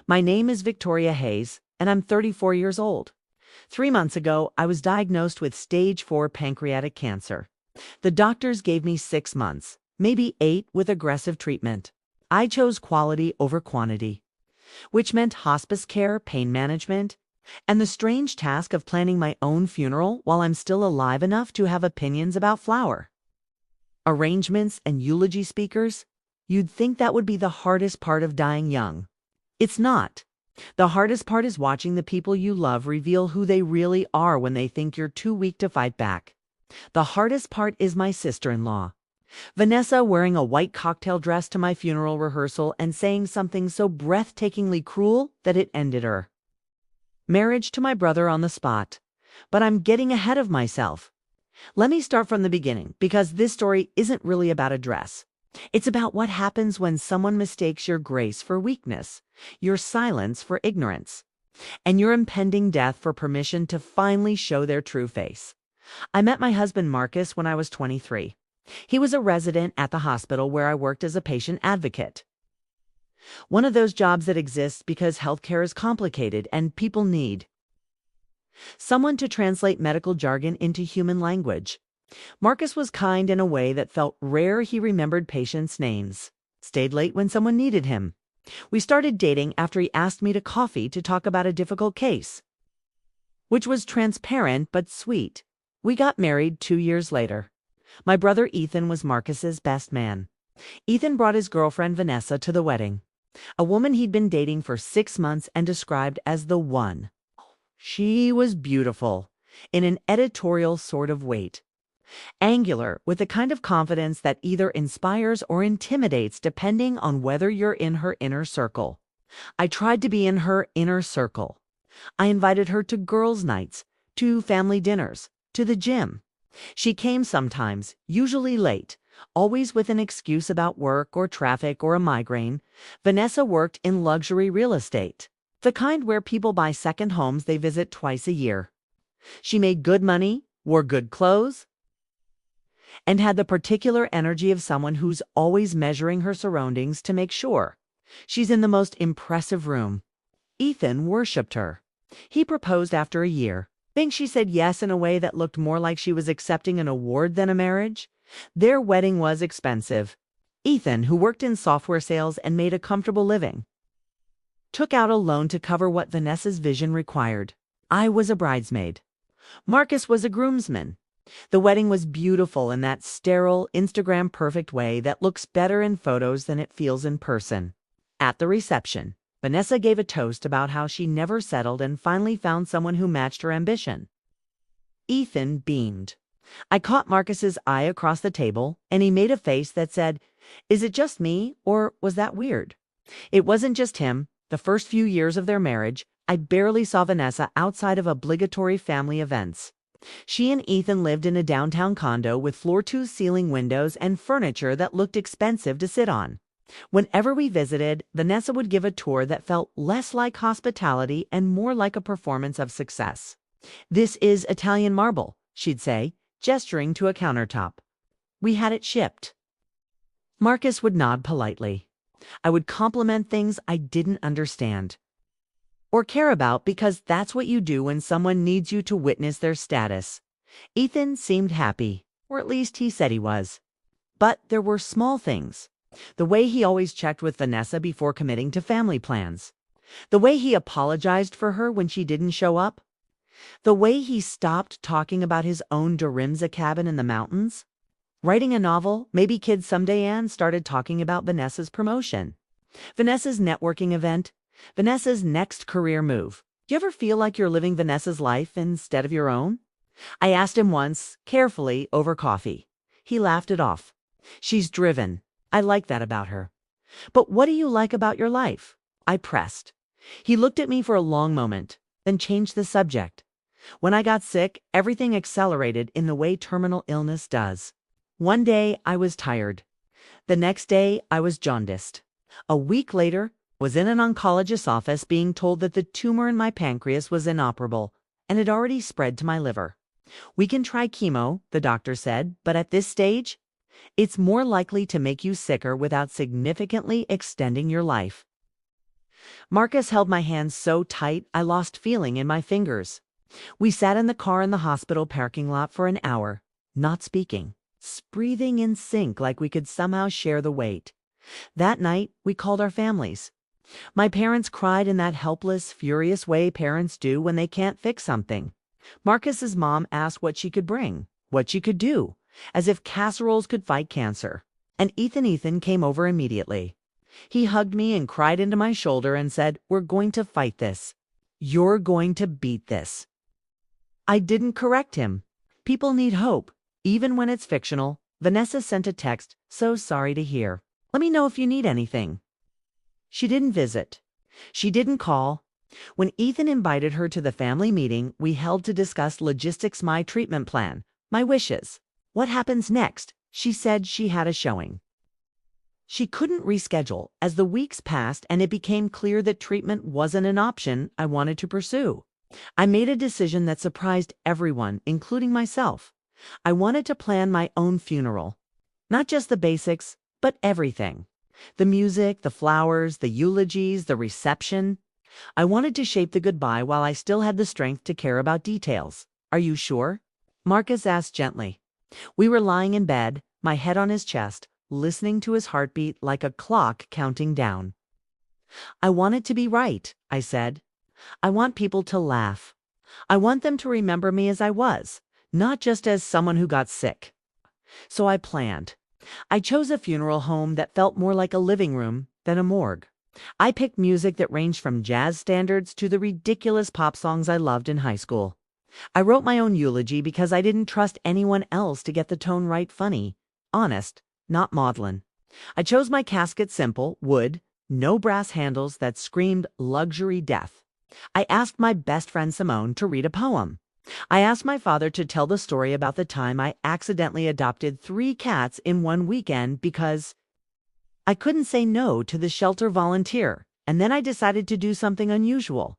My name is Victoria Hayes, and I'm 34 years old. 3 months ago, I was diagnosed with stage 4 pancreatic cancer. The doctors gave me 6 months, maybe 8, with aggressive treatment. I chose quality over quantity, which meant hospice care, pain management, and the strange task of planning my own funeral while I'm still alive enough to have opinions about flower arrangements and eulogy speakers. You'd think that would be the hardest part of dying young. It's not. The hardest part is watching the people you love reveal who they really are when they think you're too weak to fight back. The hardest part is my sister-in-law, Vanessa, wearing a white cocktail dress to my funeral rehearsal and saying something so breathtakingly cruel that it ended her marriage to my brother on the spot. But I'm getting ahead of myself. Let me start from the beginning, because this story isn't really about a dress. It's about what happens when someone mistakes your grace for weakness, your silence for ignorance, and your impending death for permission to finally show their true face. I met my husband Marcus when I was 23. He was a resident at the hospital where I worked as a patient advocate. One of those jobs that exists because healthcare is complicated and people need someone to translate medical jargon into human language. Marcus was kind in a way that felt rare. He remembered patients' names, stayed late when someone needed him. We started dating after he asked me to coffee to talk about a difficult case, which was transparent but sweet. We got married 2 years later. My brother Ethan was Marcus's best man. Ethan brought his girlfriend Vanessa to the wedding, a woman he'd been dating for 6 months and described as the one. She was beautiful, in an editorial sort of weight. Angular, with the kind of confidence that either inspires or intimidates depending on whether you're in her inner circle. I tried to be in her inner circle. I invited her to girls' nights, to family dinners, to the gym. She came sometimes, usually late, always with an excuse about work or traffic or a migraine. Vanessa worked in luxury real estate, the kind where people buy second homes they visit twice a year. She made good money, wore good clothes, and had the particular energy of someone who's always measuring her surroundings to make sure she's in the most impressive room. Ethan worshipped her. He proposed after a year. Think she said yes in a way that looked more like she was accepting an award than a marriage. Their wedding was expensive. Ethan, who worked in software sales and made a comfortable living, took out a loan to cover what Vanessa's vision required. I was a bridesmaid. Marcus was a groomsman. The wedding was beautiful in that sterile, Instagram-perfect way that looks better in photos than it feels in person. At the reception, Vanessa gave a toast about how she never settled and finally found someone who matched her ambition. Ethan beamed. I caught Marcus's eye across the table, and he made a face that said, "Is it just me, or was that weird?" It wasn't just him. The first few years of their marriage, I barely saw Vanessa outside of obligatory family events. She and Ethan lived in a downtown condo with floor-to-ceiling windows and furniture that looked expensive to sit on. Whenever we visited, Vanessa would give a tour that felt less like hospitality and more like a performance of success. "This is Italian marble," she'd say, gesturing to a countertop. "We had it shipped." Marcus would nod politely. I would compliment things I didn't understand or care about, because that's what you do when someone needs you to witness their status. Ethan seemed happy, or at least he said he was. But there were small things. The way he always checked with Vanessa before committing to family plans. The way he apologized for her when she didn't show up. The way he stopped talking about his own Dorimza cabin in the mountains. Writing a novel, maybe kids someday, and started talking about Vanessa's promotion, Vanessa's networking event, Vanessa's next career move. Do you ever feel like you're living Vanessa's life instead of your own? I asked him once, carefully, over coffee. He laughed it off. "She's driven. I like that about her." "But what do you like about your life?" I pressed. He looked at me for a long moment, then changed the subject. "When I got sick, everything accelerated in the way terminal illness does. One day I was tired. The next day I was jaundiced. A week later, was in an oncologist's office being told that the tumor in my pancreas was inoperable and had already spread to my liver. We can try chemo, the doctor said, but at this stage, it's more likely to make you sicker without significantly extending your life. Marcus held my hand so tight I lost feeling in my fingers. We sat in the car in the hospital parking lot for an hour, not speaking, breathing in sync like we could somehow share the weight. That night, we called our families. My parents cried in that helpless, furious way parents do when they can't fix something. Marcus's mom asked what she could bring, what she could do, as if casseroles could fight cancer. And Ethan came over immediately. He hugged me and cried into my shoulder and said, "We're going to fight this. You're going to beat this." I didn't correct him. People need hope, even when it's fictional. Vanessa sent a text, "So sorry to hear. Let me know if you need anything." She didn't visit. She didn't call. When Ethan invited her to the family meeting we held to discuss logistics, my treatment plan, my wishes, what happens next, she said she had a showing. She couldn't reschedule as the weeks passed and it became clear that treatment wasn't an option I wanted to pursue. I made a decision that surprised everyone, including myself. I wanted to plan my own funeral. Not just the basics, but everything. The music, the flowers, the eulogies, the reception. I wanted to shape the goodbye while I still had the strength to care about details. "Are you sure?" Marcus asked gently. We were lying in bed, my head on his chest, listening to his heartbeat like a clock counting down. "I want it to be right," I said. "I want people to laugh. I want them to remember me as I was, not just as someone who got sick." So I planned. I chose a funeral home that felt more like a living room than a morgue. I picked music that ranged from jazz standards to the ridiculous pop songs I loved in high school. I wrote my own eulogy because I didn't trust anyone else to get the tone right, funny, honest, not maudlin. I chose my casket simple, wood, no brass handles that screamed luxury death. I asked my best friend Simone to read a poem. I asked my father to tell the story about the time I accidentally adopted 3 cats in one weekend because I couldn't say no to the shelter volunteer, and then I decided to do something unusual.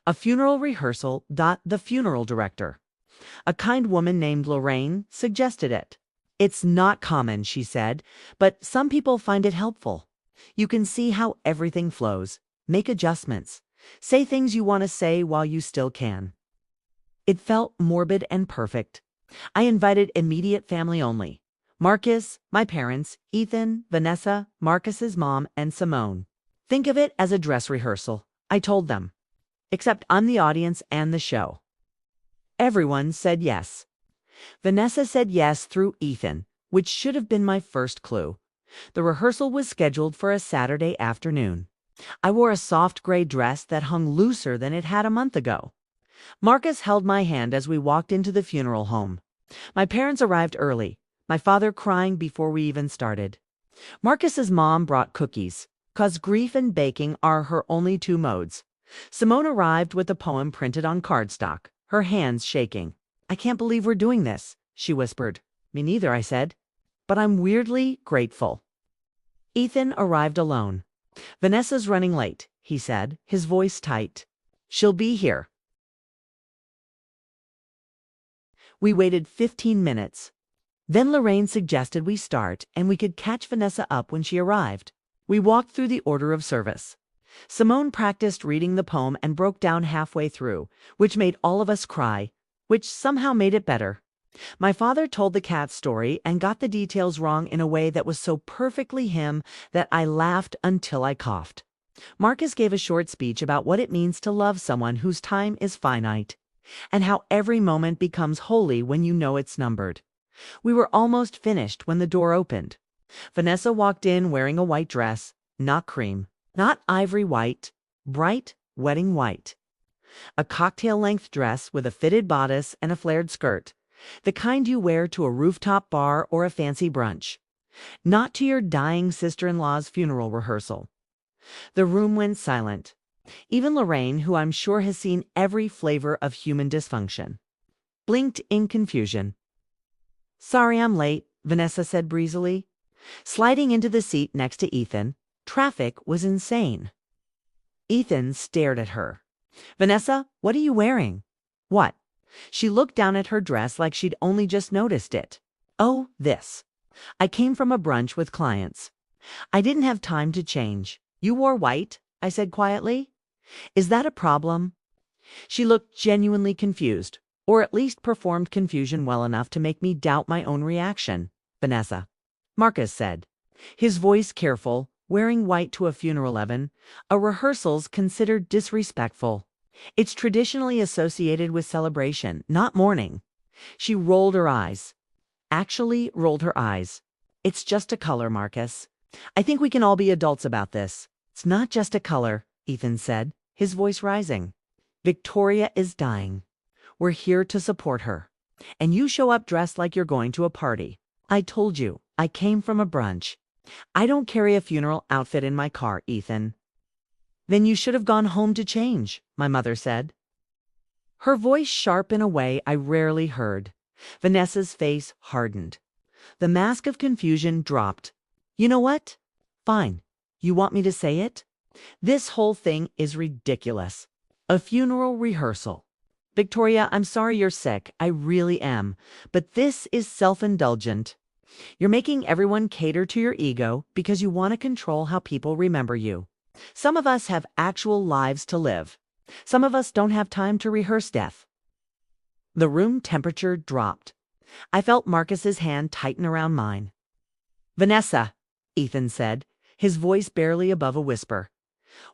A funeral rehearsal. The funeral director, a kind woman named Lorraine, suggested it. "It's not common," she said, "but some people find it helpful. You can see how everything flows, make adjustments, say things you want to say while you still can." It felt morbid and perfect. I invited immediate family only. Marcus, my parents, Ethan, Vanessa, Marcus's mom, and Simone. "Think of it as a dress rehearsal," I told them. "Except I'm the audience and the show." Everyone said yes. Vanessa said yes through Ethan, which should have been my first clue. The rehearsal was scheduled for a Saturday afternoon. I wore a soft gray dress that hung looser than it had a month ago. Marcus held my hand as we walked into the funeral home. My parents arrived early, my father crying before we even started. Marcus's mom brought cookies, 'cause grief and baking are her only 2 modes. Simone arrived with a poem printed on cardstock, her hands shaking. "I can't believe we're doing this," she whispered. "Me neither," I said. "But I'm weirdly grateful." Ethan arrived alone. "Vanessa's running late," he said, his voice tight. "She'll be here." We waited 15 minutes. Then Lorraine suggested we start and we could catch Vanessa up when she arrived. We walked through the order of service. Simone practiced reading the poem and broke down halfway through, which made all of us cry, which somehow made it better. My father told the cat story and got the details wrong in a way that was so perfectly him that I laughed until I coughed. Marcus gave a short speech about what it means to love someone whose time is finite, and how every moment becomes holy when you know it's numbered. We were almost finished when the door opened. Vanessa walked in wearing a white dress, not cream, not ivory white, bright wedding white. A cocktail-length dress with a fitted bodice and a flared skirt, the kind you wear to a rooftop bar or a fancy brunch, not to your dying sister-in-law's funeral rehearsal. The room went silent. Even Lorraine, who I'm sure has seen every flavor of human dysfunction, blinked in confusion. "Sorry I'm late," Vanessa said breezily. Sliding into the seat next to Ethan, traffic was insane. Ethan stared at her. "Vanessa, what are you wearing?" "What?" She looked down at her dress like she'd only just noticed it. "Oh, this. I came from a brunch with clients. I didn't have time to change. You wore white. I said quietly. Is that a problem? She looked genuinely confused, or at least performed confusion well enough to make me doubt my own reaction. Vanessa, Marcus said, his voice careful, wearing white to a funeral. A rehearsal's considered disrespectful. It's traditionally associated with celebration, not mourning. She rolled her eyes. Actually rolled her eyes. It's just a color, Marcus. I think we can all be adults about this. It's not just a color, Ethan said, his voice rising. Victoria is dying. We're here to support her. And you show up dressed like you're going to a party. I told you, I came from a brunch. I don't carry a funeral outfit in my car, Ethan. Then you should have gone home to change, my mother said. Her voice sharp in a way I rarely heard. Vanessa's face hardened. The mask of confusion dropped. You know what? Fine. You want me to say it? This whole thing is ridiculous. A funeral rehearsal. Victoria, I'm sorry you're sick. I really am. But this is self-indulgent. You're making everyone cater to your ego because you want to control how people remember you. Some of us have actual lives to live. Some of us don't have time to rehearse death. The room temperature dropped. I felt Marcus's hand tighten around mine. Vanessa, Ethan said, his voice barely above a whisper.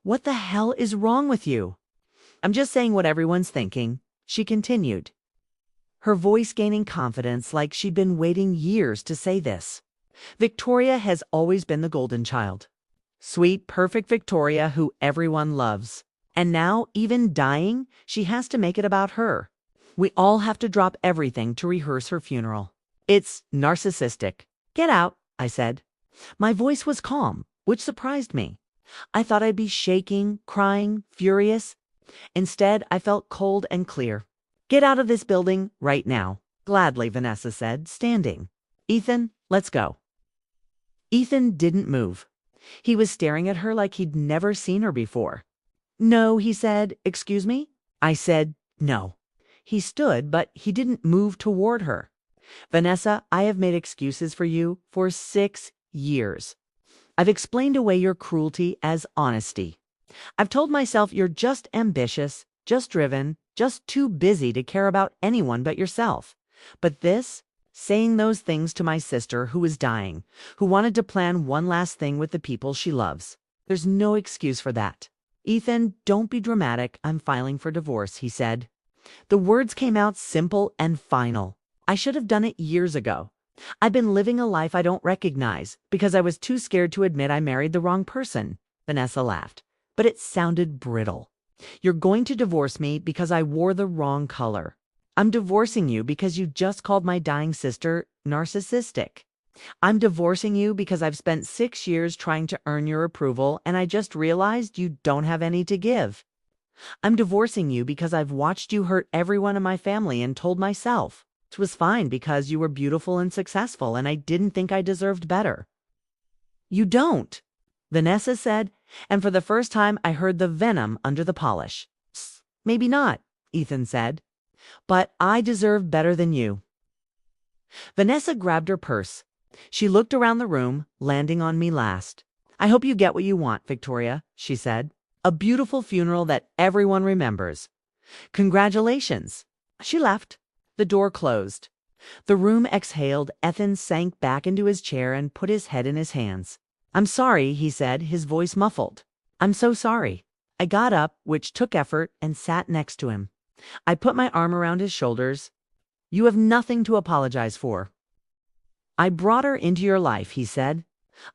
What the hell is wrong with you? I'm just saying what everyone's thinking, she continued, her voice gaining confidence like she'd been waiting years to say this. Victoria has always been the golden child. Sweet, perfect Victoria who everyone loves. And now, even dying, she has to make it about her. We all have to drop everything to rehearse her funeral. It's narcissistic. Get out, I said. My voice was calm, which surprised me. I thought I'd be shaking, crying, furious. Instead, I felt cold and clear. Get out of this building right now. Gladly, Vanessa said, standing. Ethan, let's go. Ethan didn't move. He was staring at her like he'd never seen her before. No, he said. Excuse me? I said, no. He stood, but he didn't move toward her. Vanessa, I have made excuses for you for 6 years. I've explained away your cruelty as honesty. I've told myself you're just ambitious, just driven, just too busy to care about anyone but yourself. But this, saying those things to my sister who was dying, who wanted to plan one last thing with the people she loves. There's no excuse for that. Ethan, don't be dramatic. I'm filing for divorce, he said. The words came out simple and final. I should have done it years ago. I've been living a life I don't recognize because I was too scared to admit I married the wrong person. Vanessa laughed, but it sounded brittle. You're going to divorce me because I wore the wrong color. I'm divorcing you because you just called my dying sister narcissistic. I'm divorcing you because I've spent 6 years trying to earn your approval and I just realized you don't have any to give. I'm divorcing you because I've watched you hurt everyone in my family and told myself it was fine because you were beautiful and successful and I didn't think I deserved better. You don't, Vanessa said, and for the first time I heard the venom under the polish. Maybe not, Ethan said, but I deserve better than you. Vanessa grabbed her purse. She looked around the room, landing on me last. I hope you get what you want, Victoria, she said. A beautiful funeral that everyone remembers. Congratulations. She left. The door closed. The room exhaled. Ethan sank back into his chair and put his head in his hands. I'm sorry, he said, his voice muffled. I'm so sorry. I got up, which took effort, and sat next to him. I put my arm around his shoulders. You have nothing to apologize for. I brought her into your life, he said.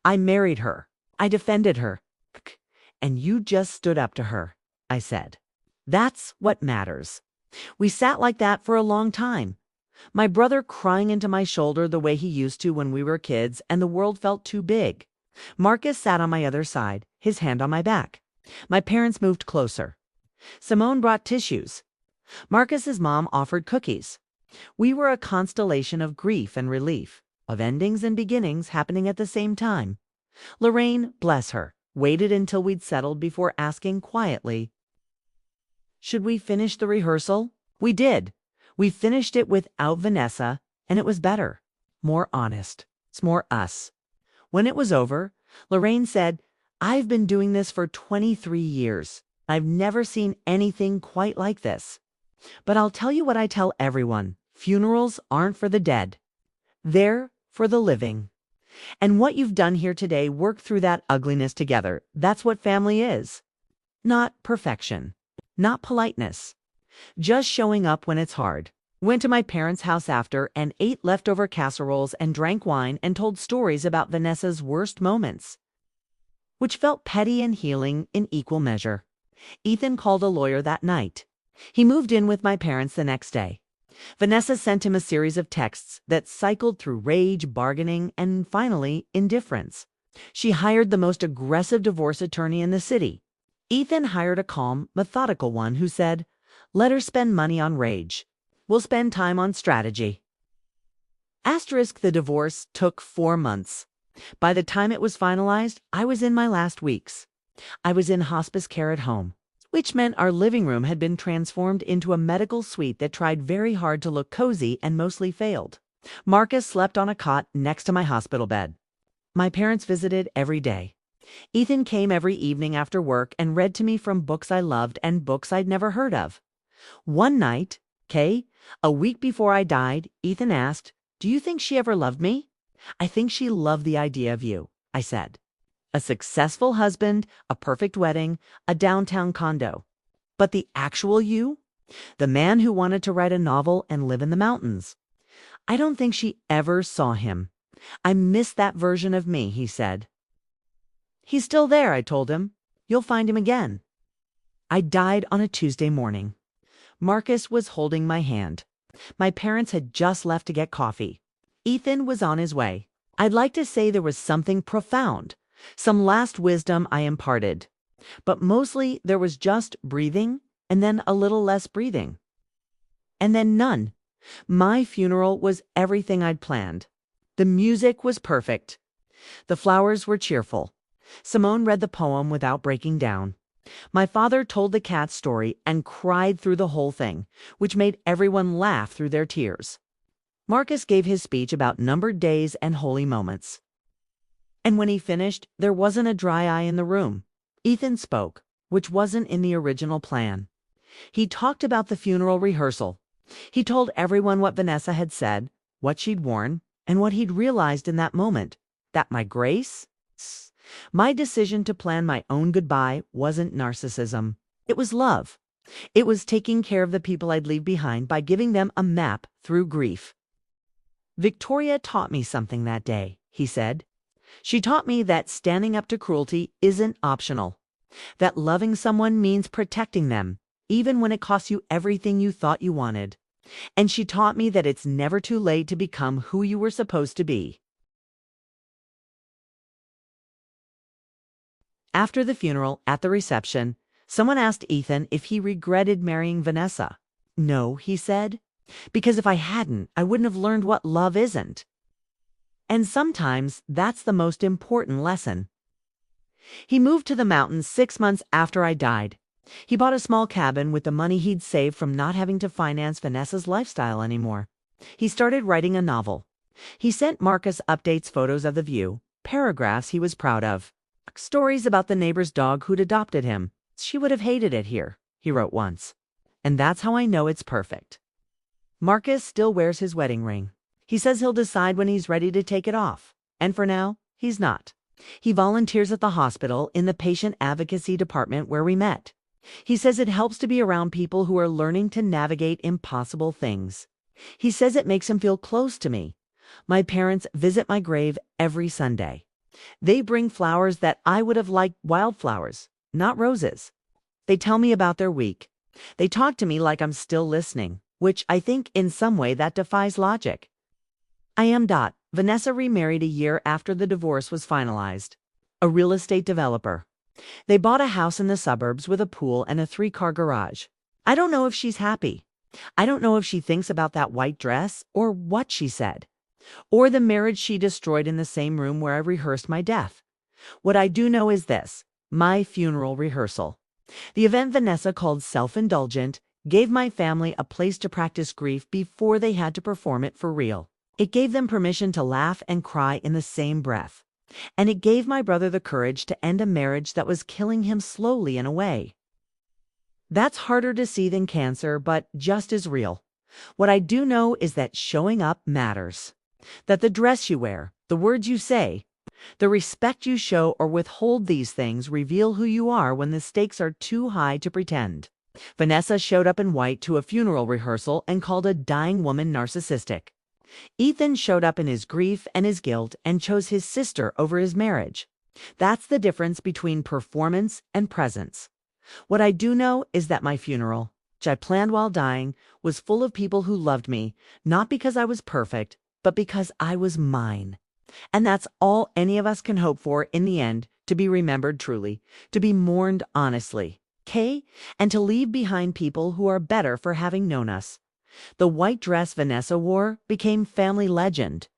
I married her. I defended her. And you just stood up to her, I said. That's what matters. We sat like that for a long time. My brother crying into my shoulder the way he used to when we were kids and the world felt too big. Marcus sat on my other side, his hand on my back. My parents moved closer. Simone brought tissues. Marcus's mom offered cookies. We were a constellation of grief and relief, of endings and beginnings happening at the same time. Lorraine, bless her, waited until we'd settled before asking quietly, should we finish the rehearsal? We did. We finished it without Vanessa, and it was better, more honest. It's more us. When it was over, Lorraine said, I've been doing this for 23 years. I've never seen anything quite like this. But I'll tell you what I tell everyone. Funerals aren't for the dead. They're for the living. And what you've done here today, work through that ugliness together. That's what family is. Not perfection. Not politeness. Just showing up when it's hard. Went to my parents' house after and ate leftover casseroles and drank wine and told stories about Vanessa's worst moments, which felt petty and healing in equal measure. Ethan called a lawyer that night. He moved in with my parents the next day. Vanessa sent him a series of texts that cycled through rage, bargaining, and finally, indifference. She hired the most aggressive divorce attorney in the city. Ethan hired a calm, methodical one who said, "Let her spend money on rage. We'll spend time on strategy." Asterisk, the divorce took 4 months. By the time it was finalized, I was in my last weeks. I was in hospice care at home, which meant our living room had been transformed into a medical suite that tried very hard to look cozy and mostly failed. Marcus slept on a cot next to my hospital bed. My parents visited every day. Ethan came every evening after work and read to me from books I loved and books I'd never heard of. One night, a week before I died, Ethan asked, "Do you think she ever loved me?" "I think she loved the idea of you," I said. "A successful husband, a perfect wedding, a downtown condo. But the actual you? The man who wanted to write a novel and live in the mountains. I don't think she ever saw him. I miss that version of me," he said. "He's still there," I told him. "You'll find him again." I died on a Tuesday morning. Marcus was holding my hand. My parents had just left to get coffee. Ethan was on his way. I'd like to say there was something profound, some last wisdom I imparted. But mostly there was just breathing, and then a little less breathing. And then none. My funeral was everything I'd planned. The music was perfect. The flowers were cheerful. Simone read the poem without breaking down. My father told the cat story and cried through the whole thing, which made everyone laugh through their tears. Marcus gave his speech about numbered days and holy moments. And when he finished, there wasn't a dry eye in the room. Ethan spoke, which wasn't in the original plan. He talked about the funeral rehearsal. He told everyone what Vanessa had said, what she'd worn, and what he'd realized in that moment, that my grace, my decision to plan my own goodbye wasn't narcissism. It was love. It was taking care of the people I'd leave behind by giving them a map through grief. "Victoria taught me something that day," he said. "She taught me that standing up to cruelty isn't optional. That loving someone means protecting them, even when it costs you everything you thought you wanted. And she taught me that it's never too late to become who you were supposed to be." After the funeral, at the reception, someone asked Ethan if he regretted marrying Vanessa. "No," he said, "because if I hadn't, I wouldn't have learned what love isn't." And sometimes that's the most important lesson. He moved to the mountains 6 months after I died. He bought a small cabin with the money he'd saved from not having to finance Vanessa's lifestyle anymore. He started writing a novel. He sent Marcus updates, photos of the view, paragraphs he was proud of. "Stories about the neighbor's dog who'd adopted him. She would have hated it here," he wrote once. "And that's how I know it's perfect." Marcus still wears his wedding ring. He says he'll decide when he's ready to take it off. And for now, he's not. He volunteers at the hospital in the patient advocacy department where we met. He says it helps to be around people who are learning to navigate impossible things. He says it makes him feel close to me. My parents visit my grave every Sunday. They bring flowers that I would have liked wildflowers, not roses. They tell me about their week. They talk to me like I'm still listening, which I think in some way that defies logic. I am Vanessa remarried a year after the divorce was finalized. A real estate developer. They bought a house in the suburbs with a pool and a 3-car garage. I don't know if she's happy. I don't know if she thinks about that white dress or what she said, or the marriage she destroyed in the same room where I rehearsed my death. What I do know is this: my funeral rehearsal. The event Vanessa called self-indulgent gave my family a place to practice grief before they had to perform it for real. It gave them permission to laugh and cry in the same breath. And it gave my brother the courage to end a marriage that was killing him slowly in a way. That's harder to see than cancer, but just as real. What I do know is that showing up matters. That the dress you wear, the words you say, the respect you show or withhold, these things reveal who you are when the stakes are too high to pretend. Vanessa showed up in white to a funeral rehearsal and called a dying woman narcissistic. Ethan showed up in his grief and his guilt and chose his sister over his marriage. That's the difference between performance and presence. What I do know is that my funeral, which I planned while dying, was full of people who loved me, not because I was perfect, but because I was mine. And that's all any of us can hope for in the end, to be remembered truly, to be mourned honestly, okay? And to leave behind people who are better for having known us. The white dress Vanessa wore became family legend.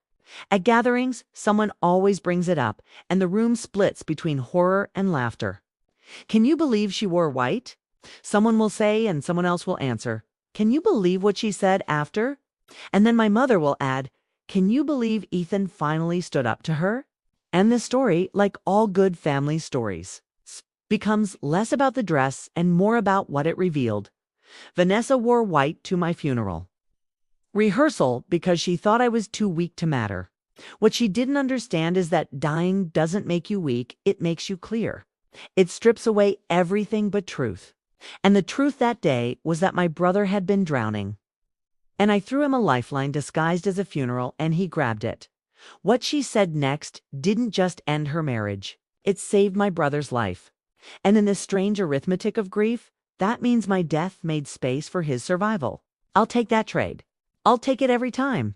At gatherings, someone always brings it up, and the room splits between horror and laughter. Can you believe she wore white? Someone will say, and someone else will answer, can you believe what she said after? And then my mother will add, can you believe Ethan finally stood up to her? And the story, like all good family stories, becomes less about the dress and more about what it revealed. Vanessa wore white to my funeral. Rehearsal because she thought I was too weak to matter. What she didn't understand is that dying doesn't make you weak, it makes you clear. It strips away everything but truth. And the truth that day was that my brother had been drowning. And I threw him a lifeline disguised as a funeral, and he grabbed it. What she said next didn't just end her marriage. It saved my brother's life. And in this strange arithmetic of grief, that means my death made space for his survival. I'll take that trade. I'll take it every time.